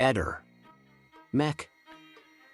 Eder. Mech.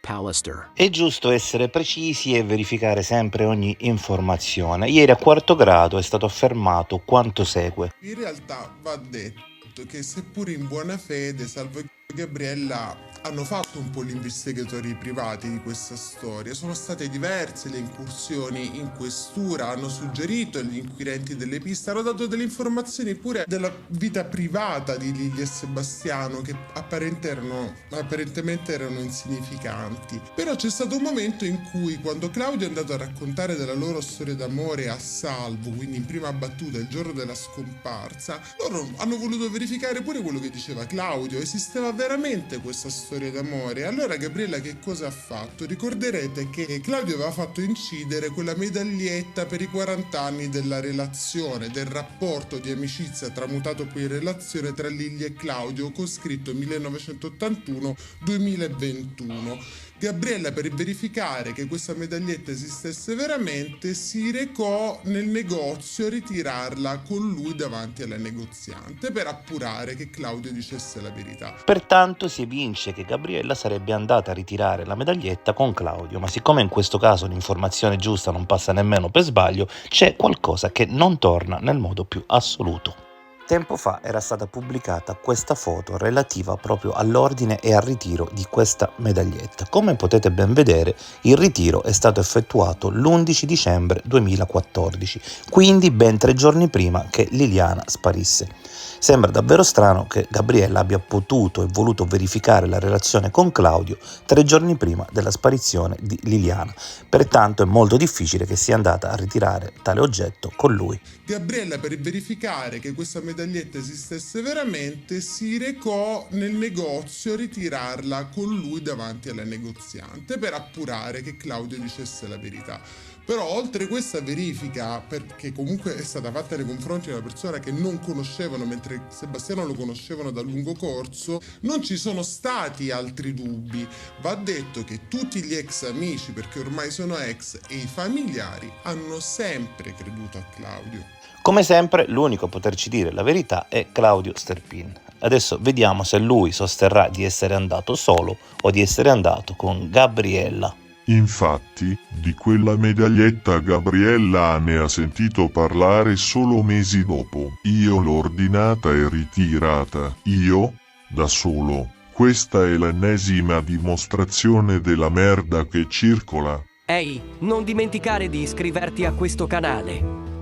Pallister. È giusto essere precisi e verificare sempre ogni informazione. Ieri a quarto grado è stato affermato quanto segue. In realtà va detto che seppur in buona fede Salvo e Gabriella hanno fatto un po' gli investigatori privati di questa storia. Sono state diverse le incursioni in questura, hanno suggerito agli inquirenti delle piste, hanno dato delle informazioni pure della vita privata di Lilia e Sebastiano che apparentemente erano insignificanti. Però c'è stato un momento in cui, quando Claudio è andato a raccontare della loro storia d'amore a Salvo, quindi in prima battuta il giorno della scomparsa, loro hanno voluto verificare pure quello che diceva Claudio. Esisteva veramente questa storia d'amore? Allora Gabriella che cosa ha fatto? Ricorderete che Claudio aveva fatto incidere quella medaglietta per i 40 anni della relazione, del rapporto di amicizia tramutato poi in relazione tra Lilia e Claudio, con scritto 1981-2021. Gabriella, per verificare che questa medaglietta esistesse veramente, si recò nel negozio a ritirarla con lui davanti alla negoziante per appurare che Claudio dicesse la verità. Pertanto si evince che Gabriella sarebbe andata a ritirare la medaglietta con Claudio, ma siccome in questo caso l'informazione giusta non passa nemmeno per sbaglio, c'è qualcosa che non torna nel modo più assoluto. Tempo fa era stata pubblicata questa foto relativa proprio all'ordine e al ritiro di questa medaglietta. Come potete ben vedere, il ritiro è stato effettuato l'11 dicembre 2014, quindi ben 3 giorni prima che Liliana sparisse. Sembra davvero strano che Gabriella abbia potuto e voluto verificare la relazione con Claudio 3 giorni prima della sparizione di Liliana, pertanto è molto difficile che sia andata a ritirare tale oggetto con lui. Gabriella, per verificare che questa medaglietta esistesse veramente, si recò nel negozio a ritirarla con lui davanti alla negoziante per appurare che Claudio dicesse la verità. Però oltre questa verifica, perché comunque è stata fatta nei confronti di una persona che non conoscevano, mentre Sebastiano lo conoscevano da lungo corso, non ci sono stati altri dubbi. Va detto che tutti gli ex amici, perché ormai sono ex, e i familiari hanno sempre creduto a Claudio. Come sempre, l'unico a poterci dire la verità è Claudio Sterpin. Adesso vediamo se lui sosterrà di essere andato solo o di essere andato con Gabriella. Infatti, di quella medaglietta Gabriella ne ha sentito parlare solo mesi dopo. Io l'ho ordinata e ritirata. Io, da solo. Questa è l'ennesima dimostrazione della merda che circola. Ehi, non dimenticare di iscriverti a questo canale.